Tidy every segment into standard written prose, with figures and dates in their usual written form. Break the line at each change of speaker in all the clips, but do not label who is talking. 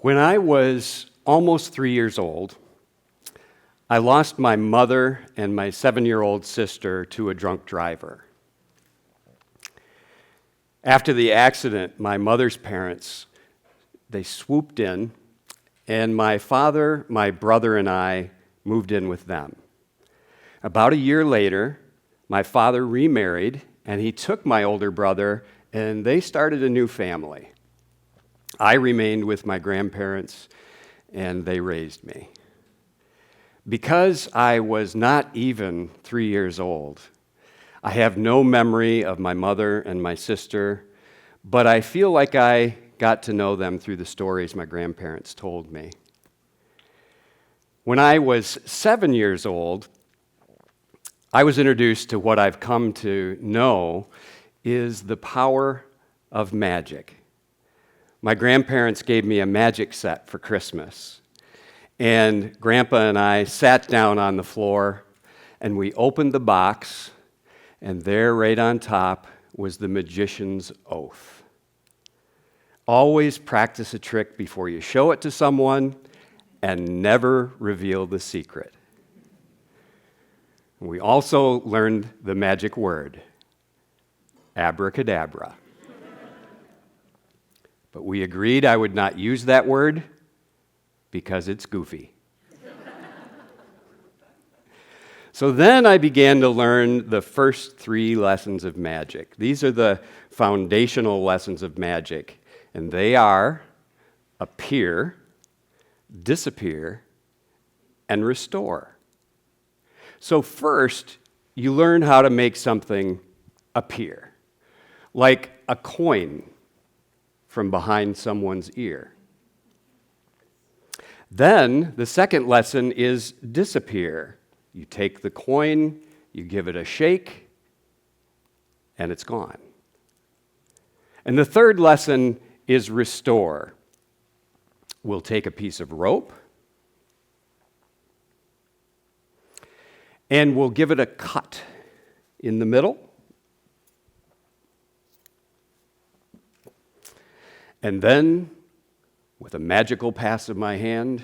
When I was almost 3 years old, I lost my mother and my 7-year-old sister to a drunk driver. After the accident, my mother's parents, they swooped in, and my father, my brother, and I moved in with them. About a year later, my father remarried, and he took my older brother, and they started a new family. I remained with my grandparents, and they raised me. Because I was not even 3 years old, I have no memory of my mother and my sister, but I feel like I got to know them through the stories my grandparents told me. When I was 7 years old, I was introduced to what I've come to know is the power of magic. My grandparents gave me a magic set for Christmas, and Grandpa and I sat down on the floor, and we opened the box, and there right on top was the magician's oath. Always practice a trick before you show it to someone, and never reveal the secret. We also learned the magic word, Abracadabra. But we agreed I would not use that word because it's goofy. So then I began to learn the first 3 lessons of magic. These are the foundational lessons of magic, and they are appear, disappear, and restore. So first, you learn how to make something appear, like a coin from behind someone's ear. Then, the second lesson is disappear. You take the coin, you give it a shake, and it's gone. And the third lesson is restore. We'll take a piece of rope, and we'll give it a cut in the middle. And then, with a magical pass of my hand,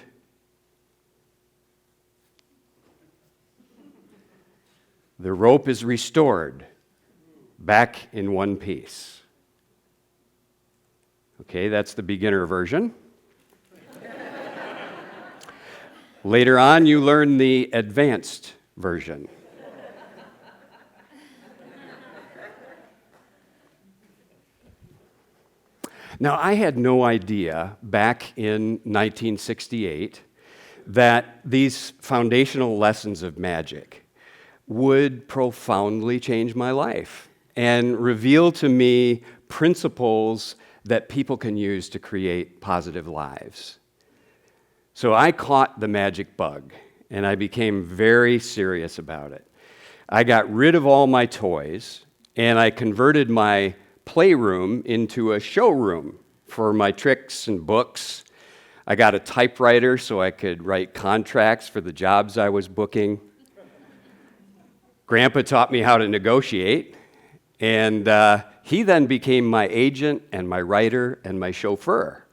the rope is restored back in one piece. Okay, that's the beginner version. Later on, you learn the advanced version. Now, I had no idea back in 1968 that these foundational lessons of magic would profoundly change my life and reveal to me principles that people can use to create positive lives. So I caught the magic bug, and I became very serious about it. I got rid of all my toys, and I converted my playroom into a showroom for my tricks and books. I got a typewriter so I could write contracts for the jobs I was booking. Grandpa taught me how to negotiate, and he then became my agent and my writer and my chauffeur.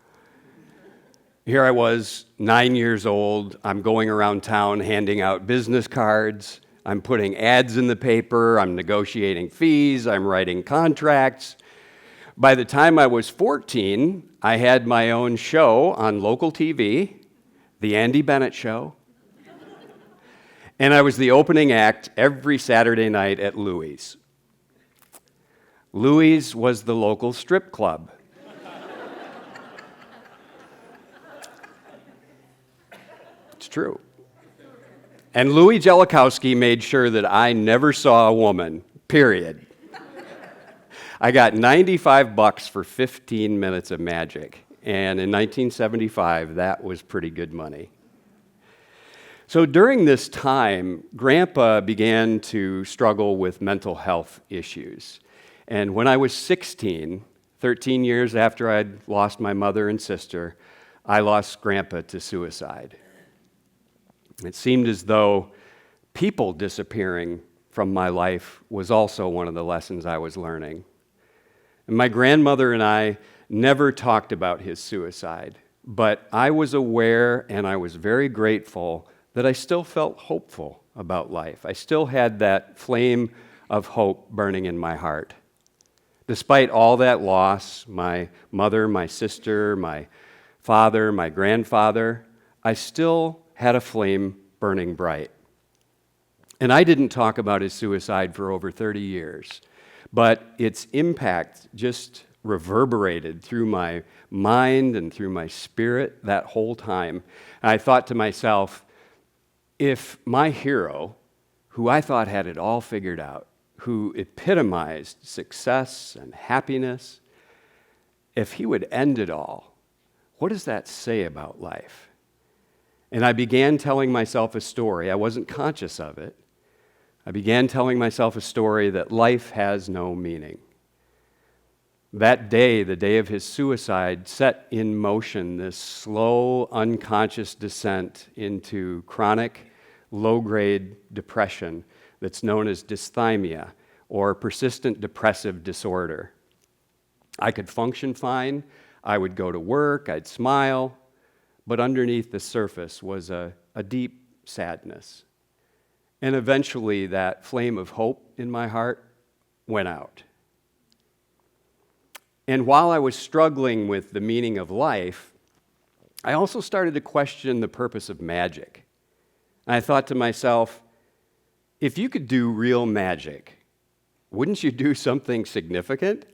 Here I was, 9 years old. I'm going around town handing out business cards. I'm putting ads in the paper. I'm negotiating fees. I'm writing contracts. By the time I was 14, I had my own show on local TV, The Andy Bennett Show, and I was the opening act every Saturday night at Louie's. Louie's was the local strip club. It's true. And Louis Jellikowski made sure that I never saw a woman, period. I got $95 for 15 minutes of magic, and in 1975, that was pretty good money. So during this time, Grandpa began to struggle with mental health issues. And when I was 16, 13 years after I'd lost my mother and sister, I lost Grandpa to suicide. It seemed as though people disappearing from my life was also one of the lessons I was learning. And my grandmother and I never talked about his suicide, but I was aware and I was very grateful that I still felt hopeful about life. I still had that flame of hope burning in my heart. Despite all that loss, my mother, my sister, my father, my grandfather, I still had a flame burning bright. And I didn't talk about his suicide for over 30 years, but its impact just reverberated through my mind and through my spirit that whole time. And I thought to myself, if my hero, who I thought had it all figured out, who epitomized success and happiness, if he would end it all, what does that say about life? And I began telling myself a story. I wasn't conscious of it. I began telling myself a story that life has no meaning. That day, the day of his suicide, set in motion this slow, unconscious descent into chronic, low-grade depression that's known as dysthymia, or persistent depressive disorder. I could function fine, I would go to work, I'd smile, but underneath the surface was a deep sadness. And eventually that flame of hope in my heart went out. And while I was struggling with the meaning of life, I also started to question the purpose of magic. And I thought to myself, if you could do real magic, wouldn't you do something significant?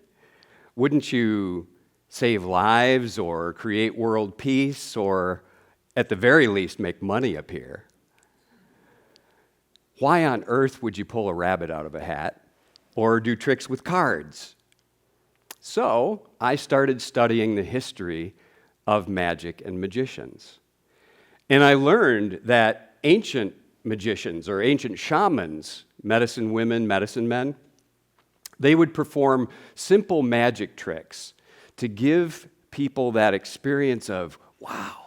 Wouldn't you save lives or create world peace or, at the very least, make money appear? Why on earth would you pull a rabbit out of a hat or do tricks with cards? So I started studying the history of magic and magicians. And I learned that ancient magicians or ancient shamans, medicine women, medicine men, they would perform simple magic tricks to give people that experience of, wow.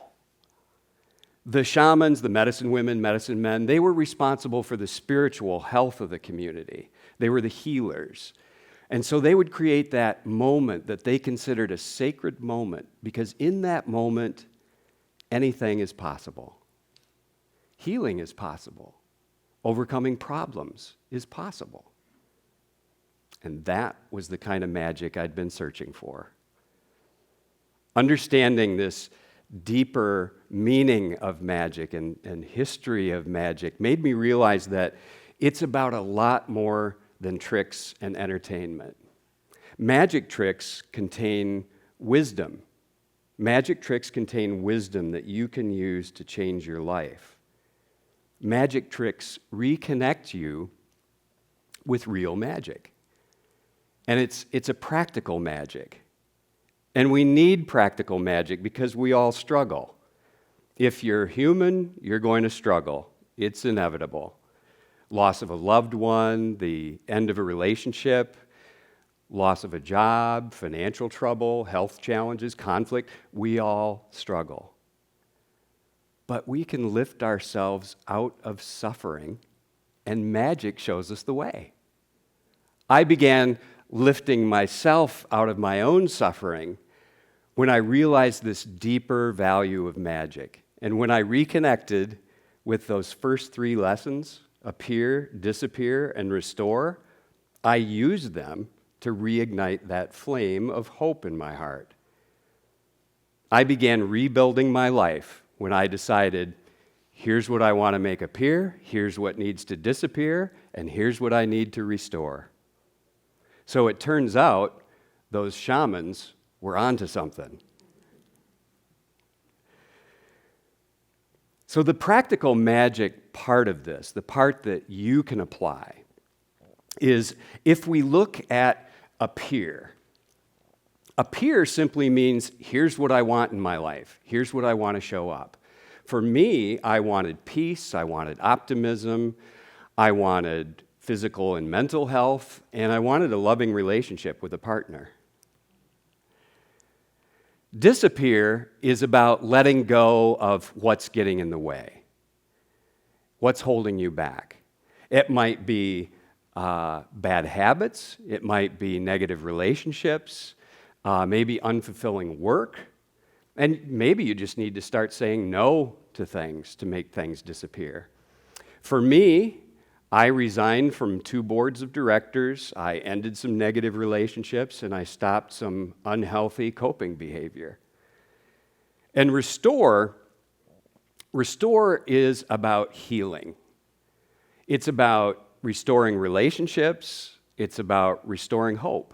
The shamans, the medicine women, medicine men, they were responsible for the spiritual health of the community. They were the healers. And so they would create that moment that they considered a sacred moment, because in that moment, anything is possible. Healing is possible. Overcoming problems is possible. And that was the kind of magic I'd been searching for. Understanding this deeper meaning of magic and history of magic made me realize that it's about a lot more than tricks and entertainment. Magic tricks contain wisdom. Magic tricks contain wisdom that you can use to change your life. Magic tricks reconnect you with real magic. And it's a practical magic. And we need practical magic because we all struggle. If you're human, you're going to struggle. It's inevitable. Loss of a loved one, the end of a relationship, loss of a job, financial trouble, health challenges, conflict, we all struggle. But we can lift ourselves out of suffering, and magic shows us the way. I began lifting myself out of my own suffering when I realized this deeper value of magic. And when I reconnected with those first 3 lessons, appear, disappear, and restore, I used them to reignite that flame of hope in my heart. I began rebuilding my life when I decided, here's what I want to make appear, here's what needs to disappear, and here's what I need to restore. So it turns out those shamans were onto something. So the practical magic part of this, the part that you can apply, is if we look at appear. Appear simply means, here's what I want in my life. Here's what I want to show up. For me, I wanted peace, I wanted optimism, I wanted physical and mental health, and I wanted a loving relationship with a partner. Disappear is about letting go of what's getting in the way, what's holding you back. It might be bad habits, it might be negative relationships, maybe unfulfilling work, And maybe you just need to start saying no to things to make things disappear. For me, I resigned from 2 boards of directors, I ended some negative relationships, and I stopped some unhealthy coping behavior. And restore is about healing. It's about restoring relationships. It's about restoring hope.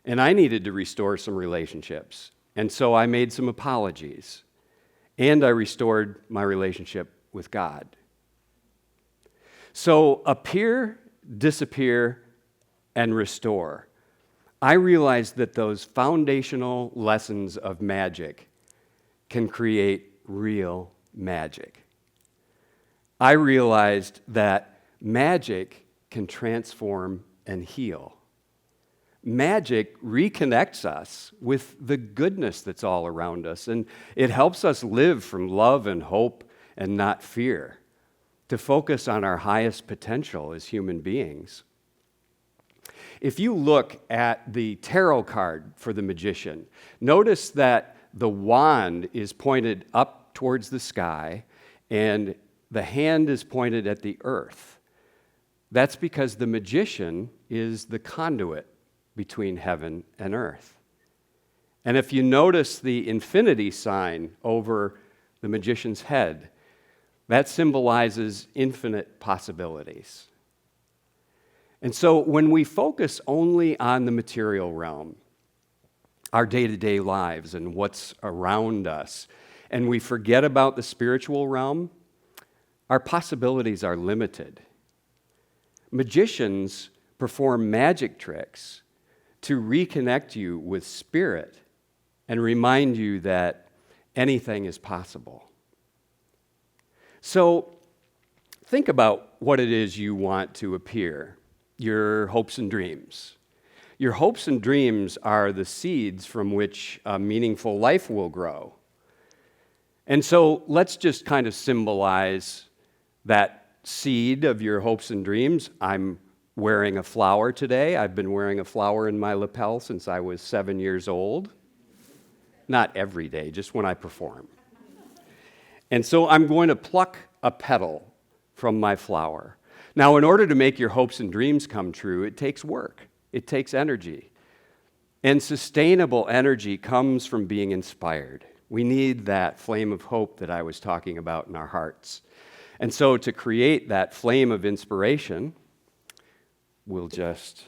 And I needed to restore some relationships. And so I made some apologies. And I restored my relationship with God. So appear, disappear, and restore. I realized that those foundational lessons of magic can create real magic. I realized that magic can transform and heal. Magic reconnects us with the goodness that's all around us, and it helps us live from love and hope and not fear, to focus on our highest potential as human beings. If you look at the tarot card for the magician, notice that the wand is pointed up towards the sky and the hand is pointed at the earth. That's because the magician is the conduit between heaven and earth. And if you notice the infinity sign over the magician's head, that symbolizes infinite possibilities. And so when we focus only on the material realm, our day-to-day lives and what's around us, and we forget about the spiritual realm, our possibilities are limited. Magicians perform magic tricks to reconnect you with spirit and remind you that anything is possible. So think about what it is you want to appear, your hopes and dreams. Your hopes and dreams are the seeds from which a meaningful life will grow. And so let's just kind of symbolize that seed of your hopes and dreams. I'm wearing a flower today. I've been wearing a flower in my lapel since I was 7 years old. Not every day, just when I perform. And so I'm going to pluck a petal from my flower. Now, in order to make your hopes and dreams come true, it takes work. It takes energy. And sustainable energy comes from being inspired. We need that flame of hope that I was talking about in our hearts. And so to create that flame of inspiration, we'll just...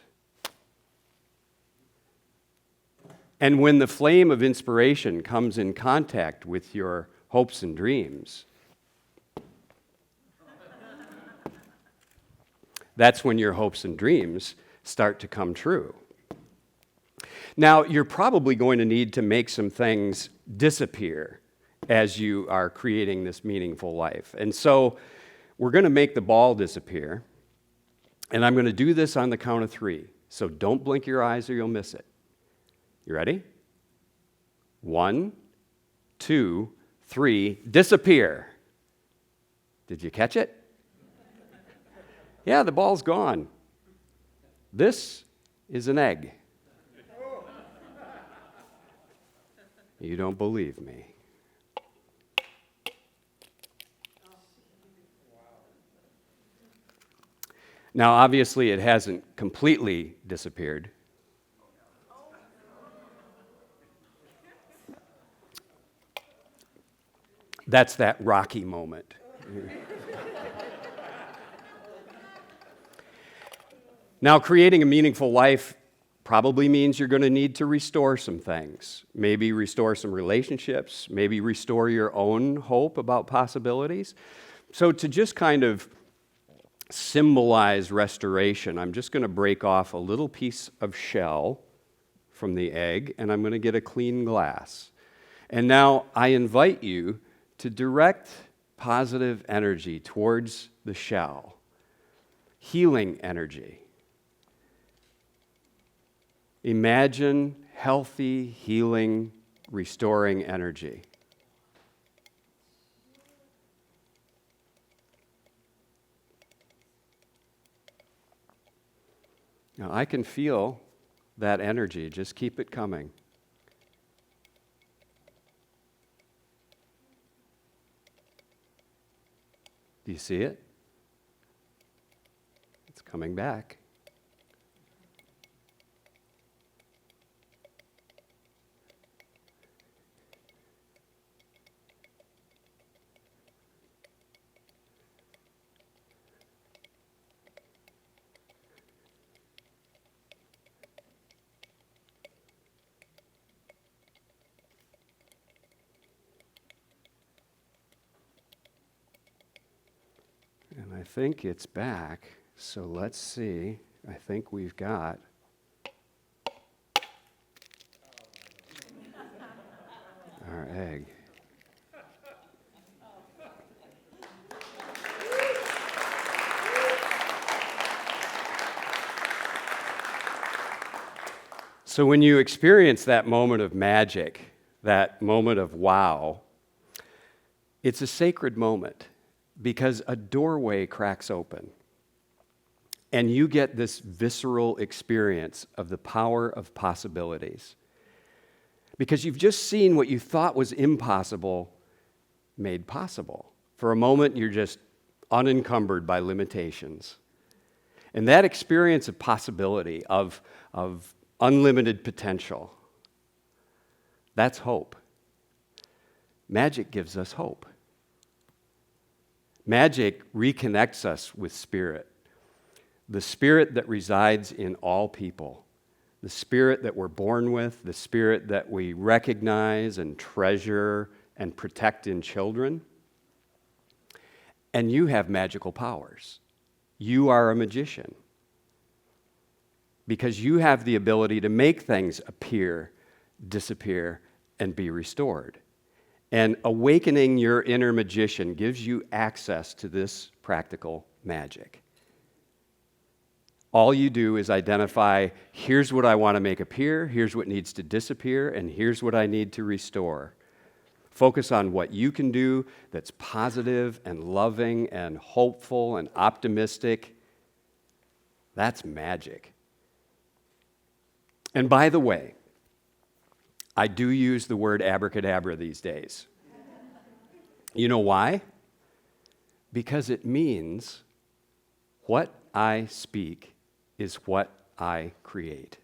And when the flame of inspiration comes in contact with your hopes and dreams, that's when your hopes and dreams start to come true. Now, you're probably going to need to make some things disappear as you are creating this meaningful life. And so we're going to make the ball disappear, and I'm going to do this on the count of 3. So don't blink your eyes or you'll miss it. You ready? 1, 2, 3, disappear. Did you catch it? Yeah, the ball's gone. This is an egg. You don't believe me. Now, obviously, it hasn't completely disappeared. That's that Rocky moment. Now, creating a meaningful life probably means you're going to need to restore some things. Maybe restore some relationships. Maybe restore your own hope about possibilities. So to just kind of symbolize restoration, I'm just going to break off a little piece of shell from the egg, and I'm going to get a clean glass. And now I invite you to direct positive energy towards the shell, healing energy. Imagine healthy, healing, restoring energy. Now, I can feel that energy. Just keep it coming. Do you see it? It's coming back. And I think it's back, so let's see. I think we've got our egg. So when you experience that moment of magic, that moment of wow, it's a sacred moment. Because a doorway cracks open, and you get this visceral experience of the power of possibilities. Because you've just seen what you thought was impossible made possible. For a moment, you're just unencumbered by limitations. And that experience of possibility, of unlimited potential, that's hope. Magic gives us hope. Magic reconnects us with spirit, the spirit that resides in all people, the spirit that we're born with, the spirit that we recognize and treasure and protect in children. And you have magical powers. You are a magician because you have the ability to make things appear, disappear, and be restored. And awakening your inner magician gives you access to this practical magic. All you do is identify, here's what I want to make appear, here's what needs to disappear, and here's what I need to restore. Focus on what you can do that's positive and loving and hopeful and optimistic. That's magic. And by the way, I do use the word abracadabra these days. You know why? Because it means what I speak is what I create.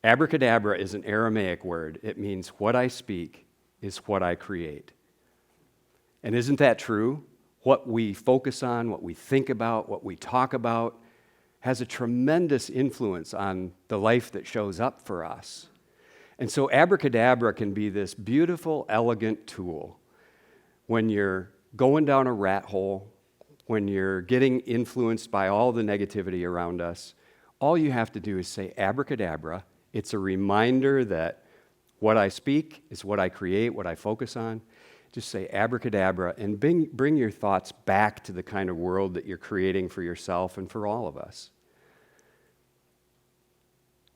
Abracadabra is an Aramaic word. It means what I speak is what I create. And isn't that true? What we focus on, what we think about, what we talk about has a tremendous influence on the life that shows up for us. And so abracadabra can be this beautiful, elegant tool when you're going down a rat hole, when you're getting influenced by all the negativity around us. All you have to do is say abracadabra. It's a reminder that what I speak is what I create, what I focus on. Just say abracadabra and bring your thoughts back to the kind of world that you're creating for yourself and for all of us.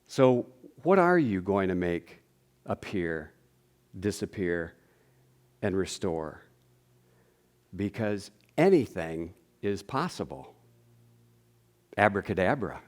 So, what are you going to make appear, disappear, and restore? Because anything is possible. Abracadabra.